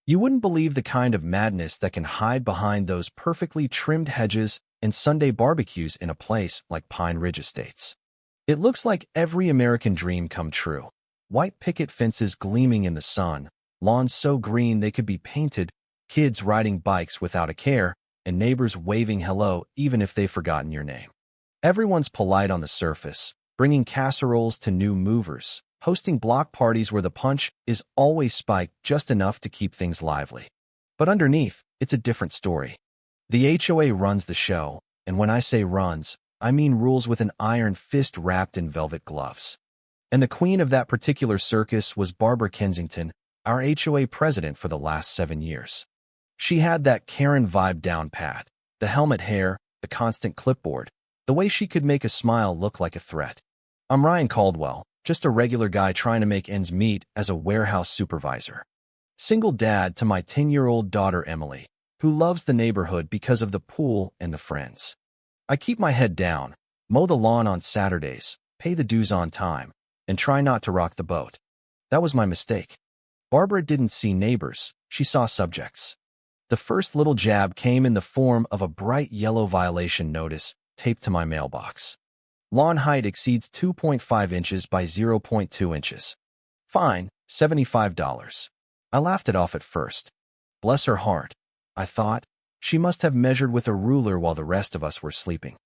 You wouldn't believe the kind of madness that can hide behind those perfectly trimmed hedges and Sunday barbecues in a place like Pine Ridge Estates. It looks like every American dream come true. White picket fences gleaming in the sun, lawns so green they could be painted, kids riding bikes without a care, and neighbors waving hello even if they've forgotten your name. Everyone's polite on the surface, bringing casseroles to new movers, hosting block parties where the punch is always spiked just enough to keep things lively. But underneath, it's a different story. The HOA runs the show, and when I say runs, I mean rules with an iron fist wrapped in velvet gloves. And the queen of that particular circus was Barbara Kensington, our HOA president for the last 7 years. She had that Karen vibe down pat, the helmet hair, the constant clipboard, the way she could make a smile look like a threat. I'm Ryan Caldwell, just a regular guy trying to make ends meet as a warehouse supervisor. Single dad to my 10-year-old daughter Emily, who loves the neighborhood because of the pool and the friends. I keep my head down, mow the lawn on Saturdays, pay the dues on time, and try not to rock the boat. That was my mistake. Barbara didn't see neighbors, she saw subjects. The first little jab came in the form of a bright yellow violation notice taped to my mailbox. Lawn height exceeds 2.5 inches by 0.2 inches. Fine, $75. I laughed it off at first. Bless her heart, I thought. She must have measured with a ruler while the rest of us were sleeping.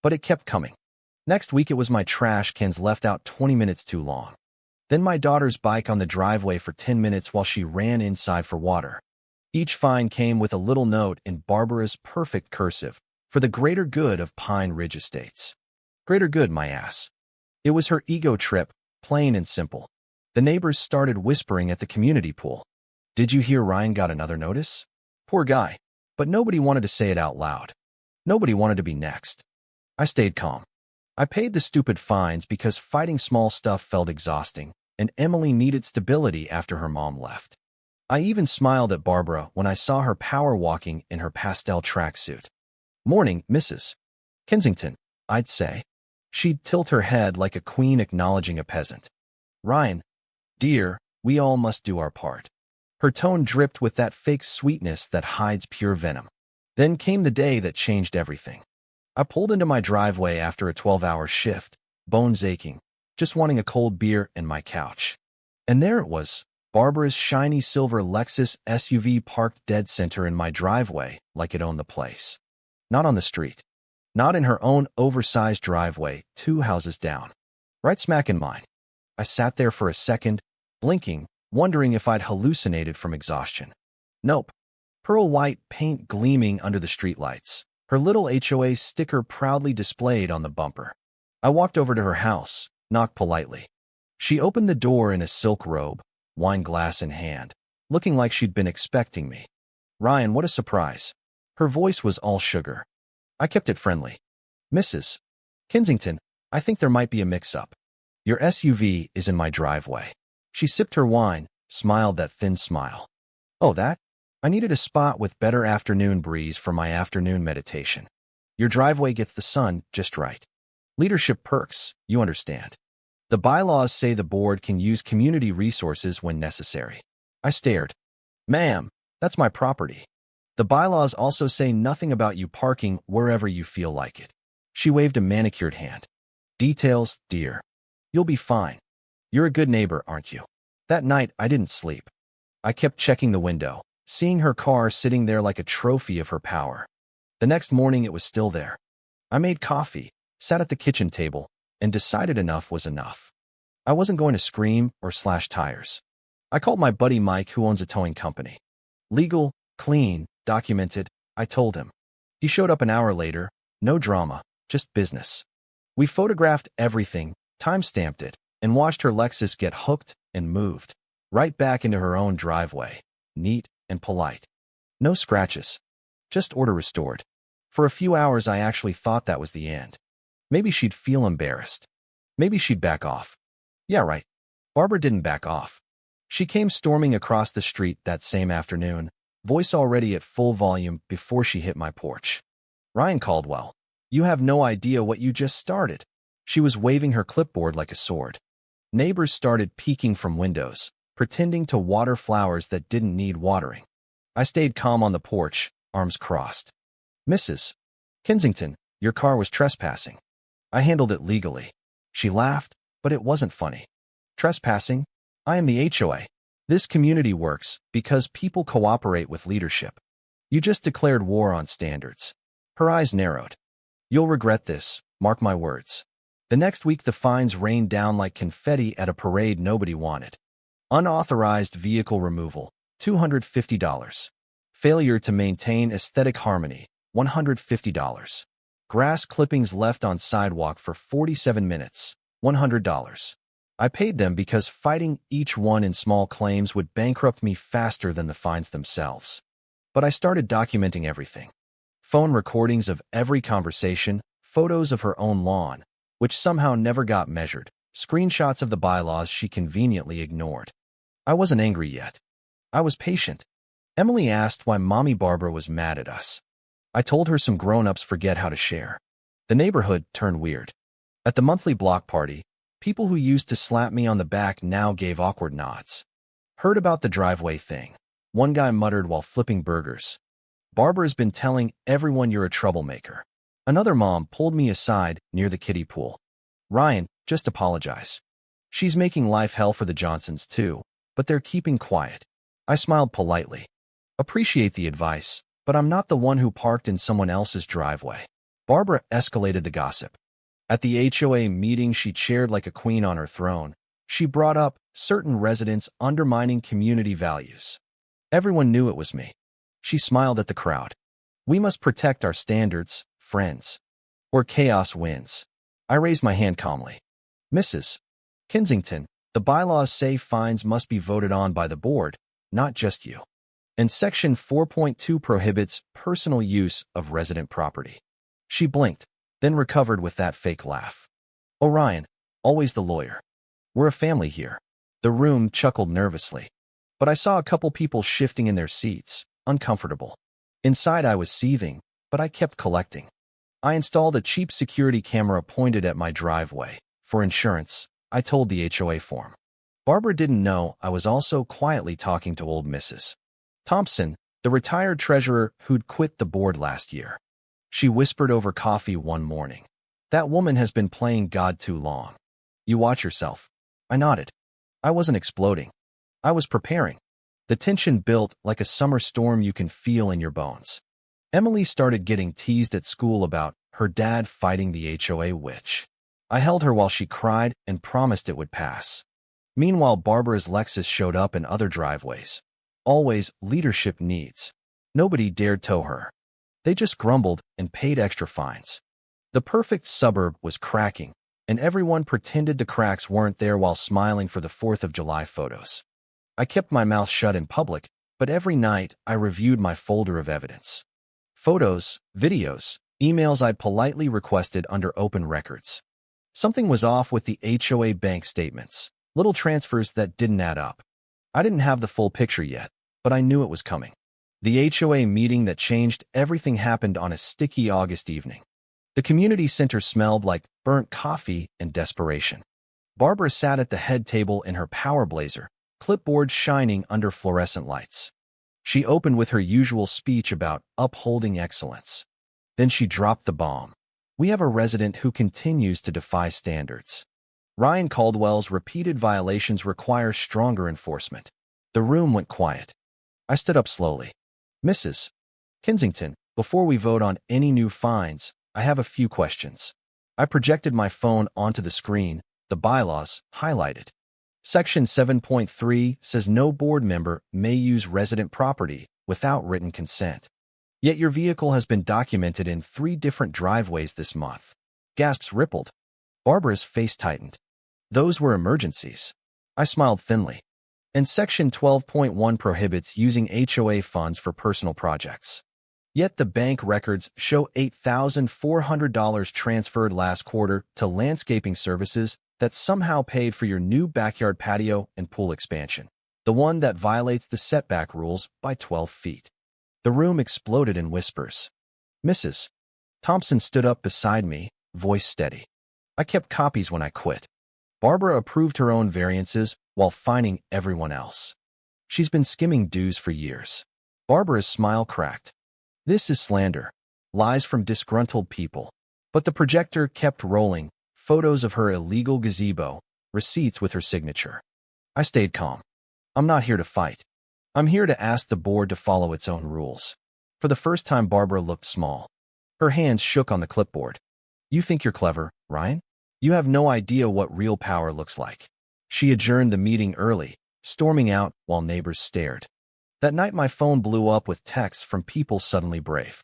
But it kept coming. Next week it was my trash cans left out 20 minutes too long. Then my daughter's bike on the driveway for 10 minutes while she ran inside for water. Each fine came with a little note in Barbara's perfect cursive, for the greater good of Pine Ridge Estates. Greater good, my ass. It was her ego trip, plain and simple. The neighbors started whispering at the community pool. Did you hear Ryan got another notice? Poor guy. But nobody wanted to say it out loud. Nobody wanted to be next. I stayed calm. I paid the stupid fines because fighting small stuff felt exhausting, and Emily needed stability after her mom left. I even smiled at Barbara when I saw her power walking in her pastel tracksuit. Morning, Mrs. Kensington, I'd say. She'd tilt her head like a queen acknowledging a peasant. Ryan, dear, we all must do our part. Her tone dripped with that fake sweetness that hides pure venom. Then came the day that changed everything. I pulled into my driveway after a 12-hour shift, bones aching, just wanting a cold beer and my couch. And there it was, Barbara's shiny silver Lexus SUV parked dead center in my driveway like it owned the place. Not on the street. Not in her own oversized driveway, 2 houses down. Right smack in mine. I sat there for a second, blinking, wondering if I'd hallucinated from exhaustion. Nope. Pearl white paint gleaming under the streetlights, her little HOA sticker proudly displayed on the bumper. I walked over to her house, knocked politely. She opened the door in a silk robe, wine glass in hand, looking like she'd been expecting me. Ryan, what a surprise. Her voice was all sugar. I kept it friendly. Mrs. Kensington, I think there might be a mix-up. Your SUV is in my driveway. She sipped her wine, smiled that thin smile. Oh, that? I needed a spot with better afternoon breeze for my afternoon meditation. Your driveway gets the sun just right. Leadership perks, you understand. The bylaws say the board can use community resources when necessary. I stared. Ma'am, that's my property. The bylaws also say nothing about you parking wherever you feel like it. She waved a manicured hand. Details, dear. You'll be fine. You're a good neighbor, aren't you? That night, I didn't sleep. I kept checking the window, seeing her car sitting there like a trophy of her power. The next morning, it was still there. I made coffee, sat at the kitchen table, and decided enough was enough. I wasn't going to scream or slash tires. I called my buddy Mike, who owns a towing company. Legal, clean, documented, I told him. He showed up an hour later, no drama, just business. We photographed everything, time-stamped it, and watched her Lexus get hooked and moved, right back into her own driveway, neat and polite. No scratches, just order restored. For a few hours I actually thought that was the end. Maybe she'd feel embarrassed. Maybe she'd back off. Yeah, right. Barbara didn't back off. She came storming across the street that same afternoon, voice already at full volume before she hit my porch. Ryan Caldwell, you have no idea what you just started. She was waving her clipboard like a sword. Neighbors started peeking from windows, pretending to water flowers that didn't need watering. I stayed calm on the porch, arms crossed. Mrs. Kensington, your car was trespassing. I handled it legally. She laughed, but it wasn't funny. Trespassing? I am the HOA. This community works because people cooperate with leadership. You just declared war on standards. Her eyes narrowed. You'll regret this, mark my words. The next week the fines rained down like confetti at a parade nobody wanted. Unauthorized vehicle removal, $250. Failure to maintain aesthetic harmony, $150. Grass clippings left on sidewalk for 47 minutes, $100. I paid them because fighting each one in small claims would bankrupt me faster than the fines themselves. But I started documenting everything. Phone recordings of every conversation, photos of her own lawn, which somehow never got measured, screenshots of the bylaws she conveniently ignored. I wasn't angry yet. I was patient. Emily asked why Mommy Barbara was mad at us. I told her some grown-ups forget how to share. The neighborhood turned weird. At the monthly block party, people who used to slap me on the back now gave awkward nods. Heard about the driveway thing. One guy muttered while flipping burgers. Barbara's been telling everyone you're a troublemaker. Another mom pulled me aside near the kiddie pool. Ryan, just apologize. She's making life hell for the Johnsons too, but they're keeping quiet. I smiled politely. Appreciate the advice, but I'm not the one who parked in someone else's driveway. Barbara escalated the gossip. At the HOA meeting she chaired like a queen on her throne, she brought up certain residents undermining community values. Everyone knew it was me. She smiled at the crowd. We must protect our standards, friends, or chaos wins. I raised my hand calmly. Mrs. Kensington, the bylaws say fines must be voted on by the board, not just you. And Section 4.2 prohibits personal use of resident property. She blinked, then recovered with that fake laugh. Orion, always the lawyer. We're a family here. The room chuckled nervously. But I saw a couple people shifting in their seats, uncomfortable. Inside I was seething, but I kept collecting. I installed a cheap security camera pointed at my driveway. For insurance, I told the HOA form. Barbara didn't know I was also quietly talking to old Mrs. Thompson, the retired treasurer who'd quit the board last year. She whispered over coffee one morning. That woman has been playing God too long. You watch yourself. I nodded. I wasn't exploding. I was preparing. The tension built like a summer storm you can feel in your bones. Emily started getting teased at school about her dad fighting the HOA witch. I held her while she cried and promised it would pass. Meanwhile, Barbara's Lexus showed up in other driveways. Always leadership needs. Nobody dared tow her. They just grumbled and paid extra fines. The perfect suburb was cracking, and everyone pretended the cracks weren't there while smiling for the 4th of July photos. I kept my mouth shut in public, but every night I reviewed my folder of evidence. Photos, videos, emails I'd politely requested under open records. Something was off with the HOA bank statements, little transfers that didn't add up. I didn't have the full picture yet, but I knew it was coming. The HOA meeting that changed everything happened on a sticky August evening. The community center smelled like burnt coffee and desperation. Barbara sat at the head table in her power blazer, clipboard shining under fluorescent lights. She opened with her usual speech about upholding excellence. Then she dropped the bomb. We have a resident who continues to defy standards. Ryan Caldwell's repeated violations require stronger enforcement. The room went quiet. I stood up slowly. Mrs. Kensington, before we vote on any new fines, I have a few questions. I projected my phone onto the screen, the bylaws highlighted. Section 7.3 says no board member may use resident property without written consent. Yet your vehicle has been documented in 3 different driveways this month. Gasps rippled. Barbara's face tightened. Those were emergencies. I smiled thinly. And Section 12.1 prohibits using HOA funds for personal projects. Yet the bank records show $8,400 transferred last quarter to landscaping services that somehow paid for your new backyard patio and pool expansion, the one that violates the setback rules by 12 feet. The room exploded in whispers. Mrs. Thompson stood up beside me, voice steady. I kept copies when I quit. Barbara approved her own variances while fining everyone else. She's been skimming dues for years. Barbara's smile cracked. This is slander. Lies from disgruntled people. But the projector kept rolling, photos of her illegal gazebo, receipts with her signature. I stayed calm. I'm not here to fight. I'm here to ask the board to follow its own rules. For the first time, Barbara looked small. Her hands shook on the clipboard. You think you're clever, Ryan? You have no idea what real power looks like. She adjourned the meeting early, storming out while neighbors stared. That night my phone blew up with texts from people suddenly brave.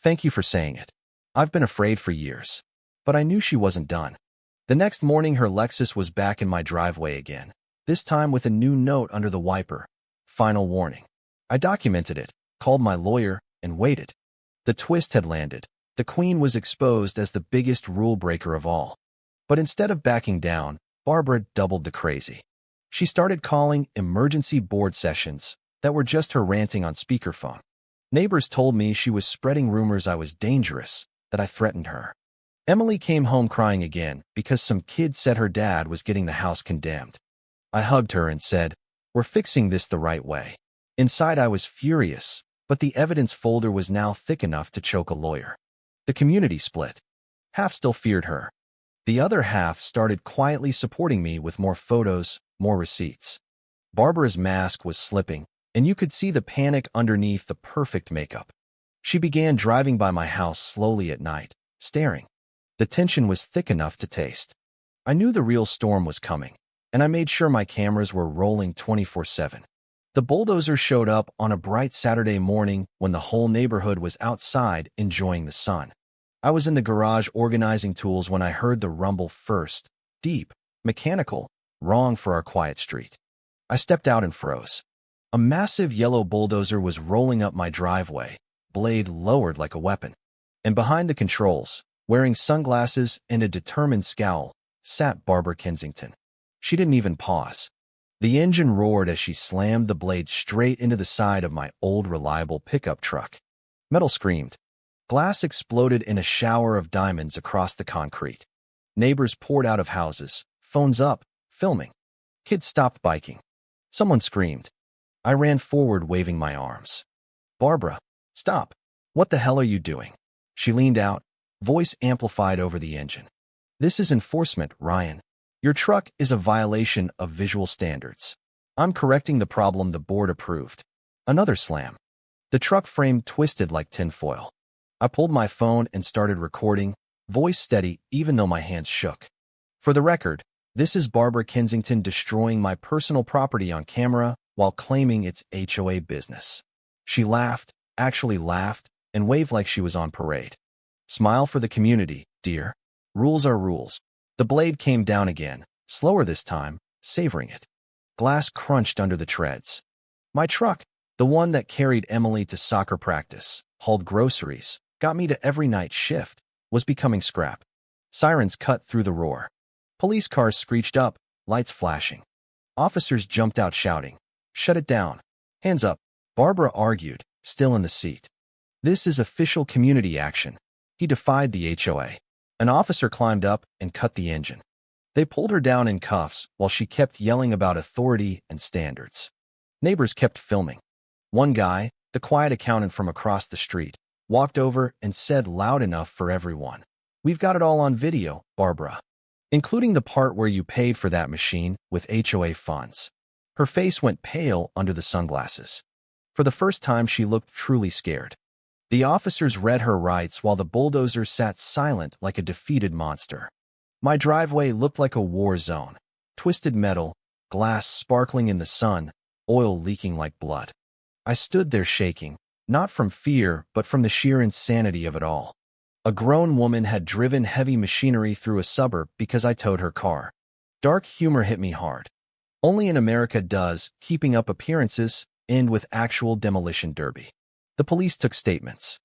Thank you for saying it. I've been afraid for years. But I knew she wasn't done. The next morning her Lexus was back in my driveway again, this time with a new note under the wiper. Final warning. I documented it, called my lawyer, and waited. The twist had landed. The Queen was exposed as the biggest rule breaker of all. But instead of backing down, Barbara doubled the crazy. She started calling emergency board sessions that were just her ranting on speakerphone. Neighbors told me she was spreading rumors I was dangerous, that I threatened her. Emily came home crying again because some kid said her dad was getting the house condemned. I hugged her and said, "We're fixing this the right way." Inside I was furious, but the evidence folder was now thick enough to choke a lawyer. The community split. Half still feared her. The other half started quietly supporting me with more photos, more receipts. Barbara's mask was slipping, and you could see the panic underneath the perfect makeup. She began driving by my house slowly at night, staring. The tension was thick enough to taste. I knew the real storm was coming, and I made sure my cameras were rolling 24/7. The bulldozer showed up on a bright Saturday morning when the whole neighborhood was outside enjoying the sun. I was in the garage organizing tools when I heard the rumble first, deep, mechanical, wrong for our quiet street. I stepped out and froze. A massive yellow bulldozer was rolling up my driveway, blade lowered like a weapon. And behind the controls, wearing sunglasses and a determined scowl, sat Barbara Kensington. She didn't even pause. The engine roared as she slammed the blade straight into the side of my old reliable pickup truck. Metal screamed. Glass exploded in a shower of diamonds across the concrete. Neighbors poured out of houses, phones up, filming. Kids stopped biking. Someone screamed. I ran forward waving my arms. "Barbara, stop. What the hell are you doing?" She leaned out, voice amplified over the engine. "This is enforcement, Ryan. Your truck is a violation of visual standards. I'm correcting the problem the board approved." Another slam. The truck frame twisted like tinfoil. I pulled my phone and started recording, voice steady even though my hands shook. For the record, this is Barbara Kensington destroying my personal property on camera while claiming it's HOA business. She laughed, actually laughed, and waved like she was on parade. "Smile for the community, dear. Rules are rules." The blade came down again, slower this time, savoring it. Glass crunched under the treads. My truck, the one that carried Emily to soccer practice, hauled groceries, got me to every night shift, was becoming scrap. Sirens cut through the roar. Police cars screeched up, lights flashing. Officers jumped out shouting, "Shut it down. Hands up." Barbara argued, still in the seat. "This is official community action." He defied the HOA. An officer climbed up and cut the engine. They pulled her down in cuffs while she kept yelling about authority and standards. Neighbors kept filming. One guy, the quiet accountant from across the street, walked over and said loud enough for everyone, "We've got it all on video, Barbara. Including the part where you paid for that machine with HOA funds." Her face went pale under the sunglasses. For the first time, she looked truly scared. The officers read her rights while the bulldozer sat silent like a defeated monster. My driveway looked like a war zone. Twisted metal, glass sparkling in the sun, oil leaking like blood. I stood there shaking, not from fear but from the sheer insanity of it all. A grown woman had driven heavy machinery through a suburb because I towed her car. Dark humor hit me hard. Only in America does keeping up appearances end with actual demolition derby. The police took statements.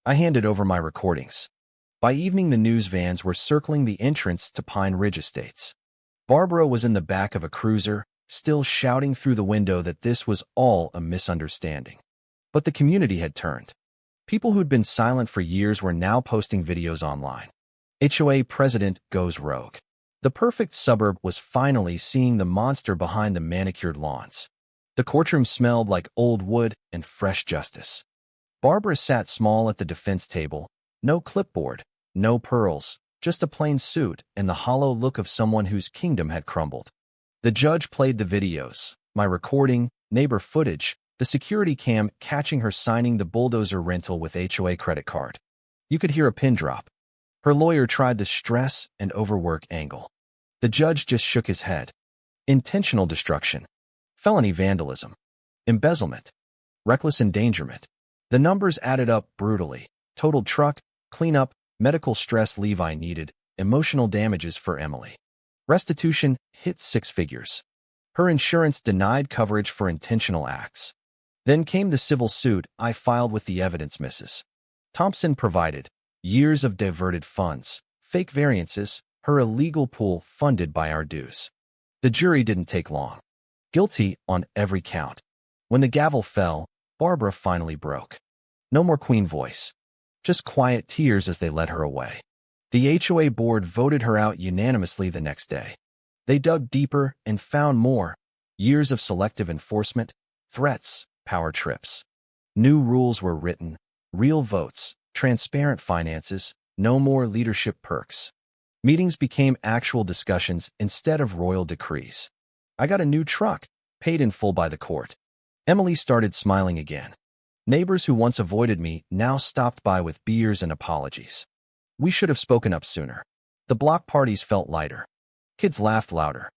I handed over my recordings. By evening, the news vans were circling the entrance to Pine Ridge Estates. Barbara was in the back of a cruiser, still shouting through the window that this was all a misunderstanding. But the community had turned. People who'd been silent for years were now posting videos online. HOA president goes rogue. The perfect suburb was finally seeing the monster behind the manicured lawns. The courtroom smelled like old wood and fresh justice. Barbara sat small at the defense table, no clipboard, no pearls, just a plain suit and the hollow look of someone whose kingdom had crumbled. The judge played the videos, my recording, neighbor footage, the security cam catching her signing the bulldozer rental with HOA credit card. You could hear a pin drop. Her lawyer tried the stress and overwork angle. The judge just shook his head. Intentional destruction, felony vandalism, embezzlement, reckless endangerment. The numbers added up brutally. Totaled truck, cleanup, medical stress Levi needed, emotional damages for Emily. Restitution hit 6 figures. Her insurance denied coverage for intentional acts. Then came the civil suit I filed with the evidence Mrs. Thompson provided. Years of diverted funds, fake variances, her illegal pool funded by our dues. The jury didn't take long. Guilty on every count. When the gavel fell, Barbara finally broke. No more queen voice. Just quiet tears as they led her away. The HOA board voted her out unanimously the next day. They dug deeper and found more. Years of selective enforcement, threats, power trips. New rules were written, real votes, transparent finances, no more leadership perks. Meetings became actual discussions instead of royal decrees. I got a new truck, paid in full by the court. Emily started smiling again. Neighbors who once avoided me now stopped by with beers and apologies. We should have spoken up sooner. The block parties felt lighter. Kids laughed louder.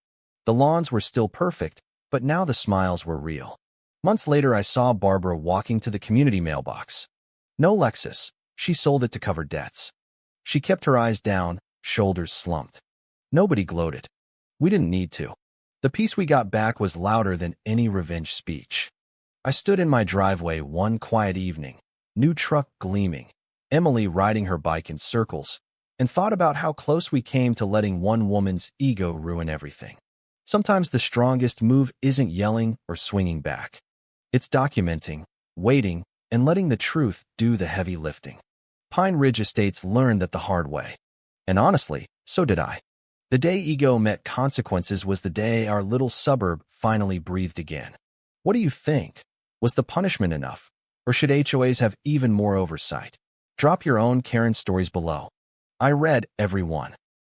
The lawns were still perfect, but now the smiles were real. Months later, I saw Barbara walking to the community mailbox. No Lexus. She sold it to cover debts. She kept her eyes down, shoulders slumped. Nobody gloated. We didn't need to. The peace we got back was louder than any revenge speech. I stood in my driveway one quiet evening, new truck gleaming, Emily riding her bike in circles, and thought about how close we came to letting one woman's ego ruin everything. Sometimes the strongest move isn't yelling or swinging back. It's documenting, waiting, and letting the truth do the heavy lifting. Pine Ridge Estates learned that the hard way. And honestly, so did I. The day ego met consequences was the day our little suburb finally breathed again. What do you think? Was the punishment enough? Or should HOAs have even more oversight? Drop your own Karen stories below. I read every one.